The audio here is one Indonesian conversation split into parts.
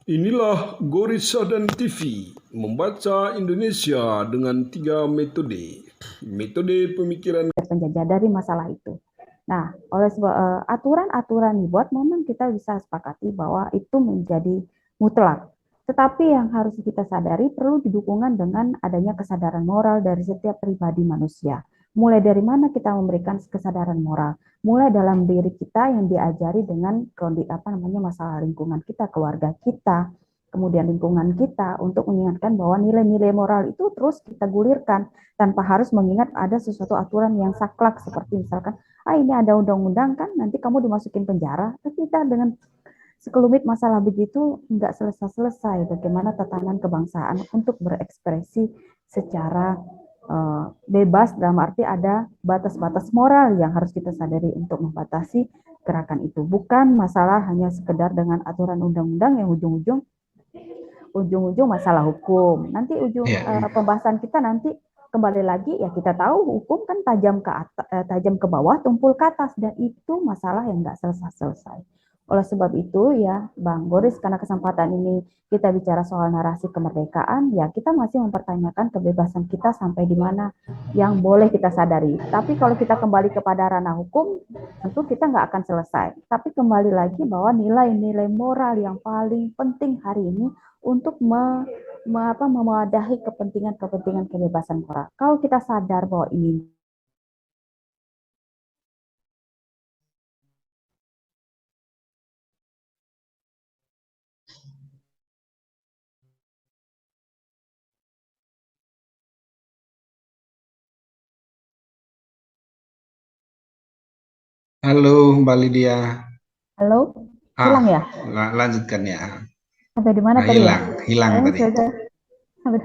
Inilah Gorissa dan TV, membaca Indonesia dengan 3 metode. Metode pemikiran penjajah dari masalah itu. Nah, oleh sebab aturan-aturan dibuat, memang kita bisa sepakati bahwa itu menjadi mutlak. Tetapi yang harus kita sadari perlu didukungkan dengan adanya kesadaran moral dari setiap pribadi manusia. Mulai dari mana kita memberikan kesadaran moral? Mulai dalam diri kita yang diajari dengan masalah lingkungan kita, keluarga kita, kemudian lingkungan kita, untuk mengingatkan bahwa nilai-nilai moral itu terus kita gulirkan tanpa harus mengingat ada sesuatu aturan yang saklek, seperti misalkan ini ada undang-undang kan nanti kamu dimasukin penjara. Kita dengan sekelumit masalah begitu nggak selesai-selesai. Bagaimana tatanan kebangsaan untuk berekspresi secara bebas, dalam arti ada batas-batas moral yang harus kita sadari untuk membatasi gerakan itu. Bukan masalah hanya sekedar dengan aturan undang-undang yang ujung-ujung masalah hukum. Nanti pembahasan kita nanti kembali lagi, ya kita tahu hukum kan tajam ke bawah, tumpul ke atas, dan itu masalah yang nggak selesai-selesai. Oleh sebab itu ya Bang Boris, karena kesempatan ini kita bicara soal narasi kemerdekaan, ya kita masih mempertanyakan kebebasan kita sampai di mana yang boleh kita sadari. Tapi kalau kita kembali kepada ranah hukum, tentu kita nggak akan selesai. Tapi kembali lagi bahwa nilai-nilai moral yang paling penting hari ini untuk memadahi kepentingan kebebasan moral. Kalau kita sadar bahwa ini Halo Mbak Lydia. halo, hilang ya? Lanjutkan ya. Sampai di mana tadi ya? Hilang tadi. Sampai,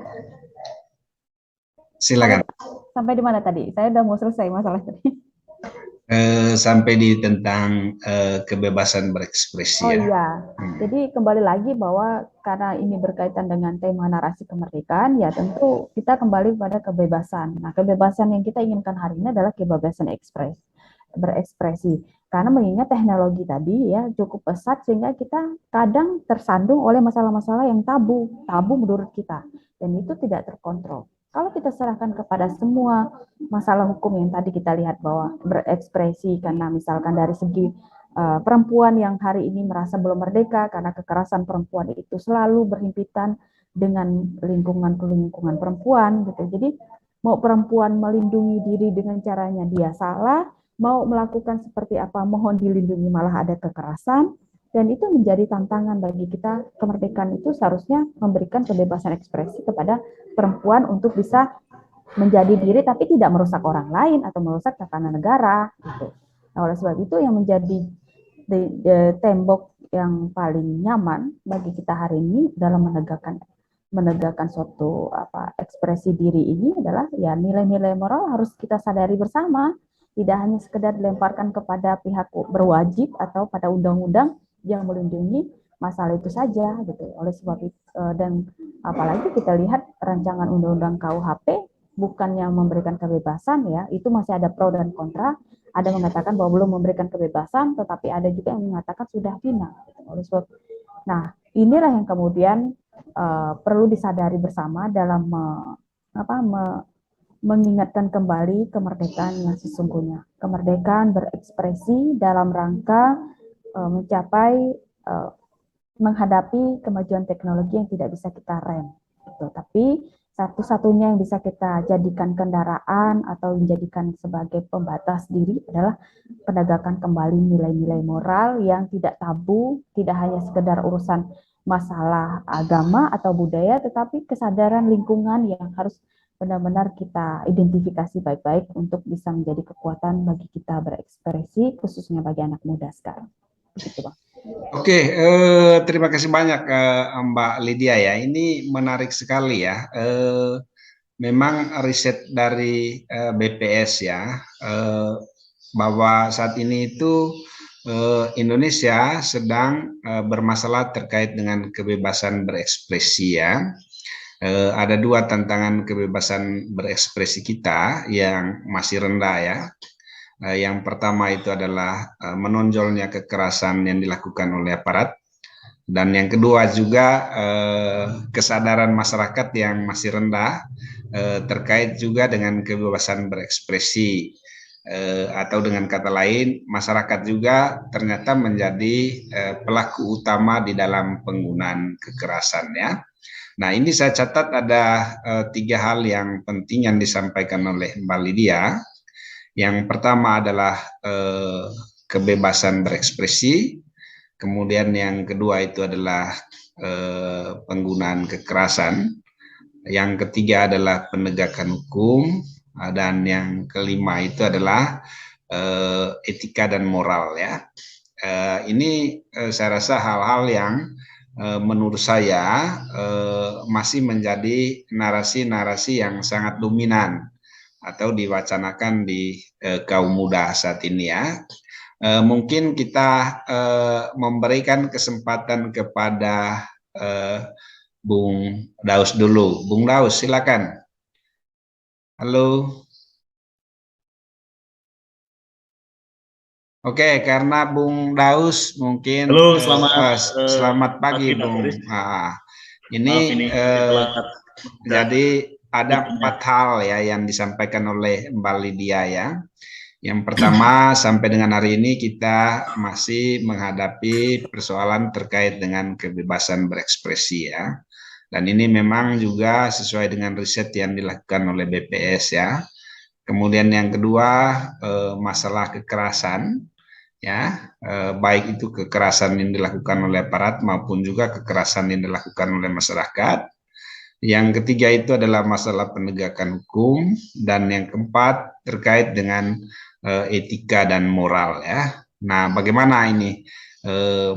Silakan. Sampai di mana tadi? Saya udah mau selesai masalah tadi. Sampai di tentang kebebasan berekspresi Oh ya. iya, jadi kembali lagi bahwa karena ini berkaitan dengan tema narasi kemerdekaan, ya tentu kita kembali pada kebebasan. Nah, kebebasan yang kita inginkan hari ini adalah kebebasan berekspresi. Karena mengingat teknologi tadi ya cukup pesat, sehingga kita kadang tersandung oleh masalah-masalah yang tabu menurut kita, dan itu tidak terkontrol. Kalau kita serahkan kepada semua masalah hukum yang tadi kita lihat bahwa berekspresi, karena misalkan dari segi perempuan yang hari ini merasa belum merdeka karena kekerasan perempuan itu selalu berhimpitan dengan lingkungan perempuan gitu. Jadi mau perempuan melindungi diri dengan caranya dia salah, mau melakukan seperti apa mohon dilindungi malah ada kekerasan, dan itu menjadi tantangan bagi kita. Kemerdekaan itu seharusnya memberikan kebebasan ekspresi kepada perempuan untuk bisa menjadi diri tapi tidak merusak orang lain atau merusak tatanan negara gitu. Nah, oleh sebab itu yang menjadi tembok yang paling nyaman bagi kita hari ini dalam menegakkan suatu ekspresi diri ini adalah ya nilai-nilai moral harus kita sadari bersama, tidak hanya sekedar dilemparkan kepada pihak berwajib atau pada undang-undang yang melindungi masalah itu saja gitu. Oleh sebab itu dan apalagi kita lihat rancangan undang-undang KUHP bukannya memberikan kebebasan, ya itu masih ada pro dan kontra. Ada mengatakan bahwa belum memberikan kebebasan, tetapi ada juga yang mengatakan sudah final. Oleh sebab, nah inilah yang kemudian perlu disadari bersama dalam mengingatkan kembali kemerdekaan yang sesungguhnya. Kemerdekaan berekspresi dalam rangka mencapai menghadapi kemajuan teknologi yang tidak bisa kita rem. Gitu. Tapi satu-satunya yang bisa kita jadikan kendaraan atau menjadikan sebagai pembatas diri adalah penegakan kembali nilai-nilai moral yang tidak tabu, tidak hanya sekedar urusan masalah agama atau budaya, tetapi kesadaran lingkungan yang harus benar-benar kita identifikasi baik-baik untuk bisa menjadi kekuatan bagi kita berekspresi, khususnya bagi anak muda sekarang. Begitu, Bang. Oke, terima kasih banyak Mbak Lydia ya. Ini menarik sekali ya. Memang riset dari BPS ya, bahwa saat ini itu Indonesia sedang bermasalah terkait dengan kebebasan berekspresi ya. Ada dua tantangan kebebasan berekspresi kita yang masih rendah ya. Yang pertama itu adalah menonjolnya kekerasan yang dilakukan oleh aparat Dan yang kedua juga kesadaran masyarakat yang masih rendah terkait juga dengan kebebasan berekspresi, atau dengan kata lain masyarakat juga ternyata menjadi pelaku utama di dalam penggunaan kekerasan ya. Nah, ini saya catat ada 3 hal yang penting yang disampaikan oleh Mbak Lydia. Yang pertama adalah kebebasan berekspresi, kemudian yang kedua itu adalah penggunaan kekerasan, yang ketiga adalah penegakan hukum, dan yang kelima itu adalah etika dan moral ya. Ini saya rasa hal-hal yang menurut saya masih menjadi narasi-narasi yang sangat dominan atau diwacanakan di kaum muda saat ini ya. Mungkin kita memberikan kesempatan kepada Bung Daus dulu. Bung Daus, silakan. Halo. Oke, karena Bung Daus mungkin Halo, selamat selamat pagi, pagi Pak Bung. Boris. Ini Maaf ini telat. jadi ada Meetingnya. 4 hal ya yang disampaikan oleh Mbak Lydia ya. Yang pertama, sampai dengan hari ini kita masih menghadapi persoalan terkait dengan kebebasan berekspresi ya. Dan ini memang juga sesuai dengan riset yang dilakukan oleh BPS ya. Kemudian yang kedua, masalah kekerasan ya, baik itu kekerasan yang dilakukan oleh aparat maupun juga kekerasan yang dilakukan oleh masyarakat. Yang ketiga itu adalah masalah penegakan hukum, dan yang keempat terkait dengan etika dan moral ya. Nah, bagaimana ini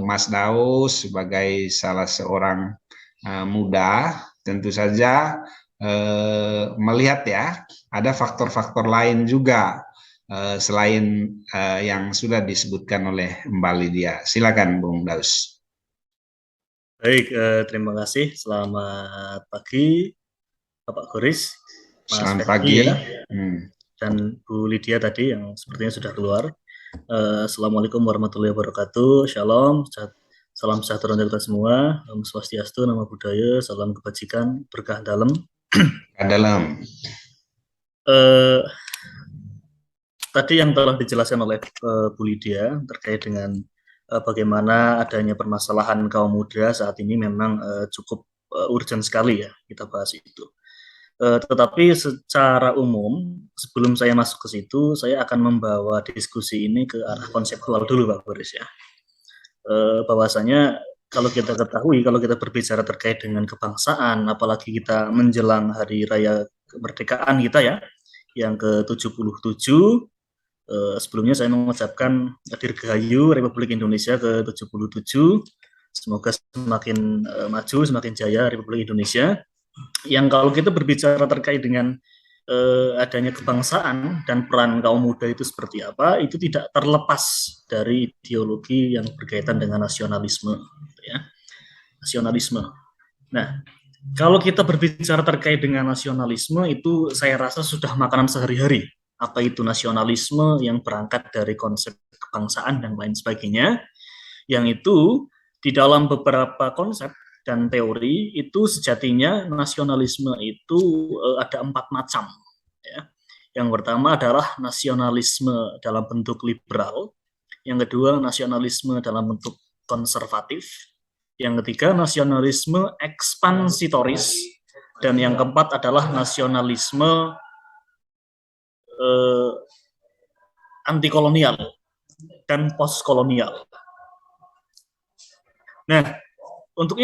Mas Daus sebagai salah seorang muda tentu saja melihat ya ada faktor-faktor lain juga selain yang sudah disebutkan oleh Mbak Lydia. Silakan Bung Daus. Baik, terima kasih. Selamat pagi Bapak Boris, Mas Selamat Ferdi pagi. ya, dan Bu Lydia tadi yang sepertinya sudah keluar. Assalamualaikum warahmatullahi wabarakatuh. Shalom, salam sejahtera untuk kita semua. Om Swastiastu, Namo Buddhaya, salam kebajikan, berkah dalam. Dalam. Tadi yang telah dijelaskan oleh Bu Lydia terkait dengan bagaimana adanya permasalahan kaum muda saat ini memang cukup urgent sekali ya kita bahas itu. Tetapi secara umum sebelum saya masuk ke situ, saya akan membawa diskusi ini ke arah konseptual dulu Pak Boris ya. Bahwasanya kalau kita ketahui, kalau kita berbicara terkait dengan kebangsaan, apalagi kita menjelang hari raya kemerdekaan kita ya, yang ke-77, sebelumnya saya mengucapkan Dirgahayu Republik Indonesia ke-77. Semoga semakin maju, semakin jaya Republik Indonesia. Yang kalau kita berbicara terkait dengan adanya kebangsaan dan peran kaum muda itu seperti apa, itu tidak terlepas dari ideologi yang berkaitan dengan nasionalisme. Ya. Nasionalisme. Nah, kalau kita berbicara terkait dengan nasionalisme, itu saya rasa sudah makanan sehari-hari. Apa itu nasionalisme yang berangkat dari konsep kebangsaan dan lain sebagainya, yang itu di dalam beberapa konsep dan teori itu sejatinya nasionalisme itu ada 4 macam ya. Yang pertama adalah nasionalisme dalam bentuk liberal, yang kedua nasionalisme dalam bentuk konservatif, yang ketiga nasionalisme ekspansitoris, dan yang keempat adalah nasionalisme antikolonial dan postkolonial. Nah, untuk itu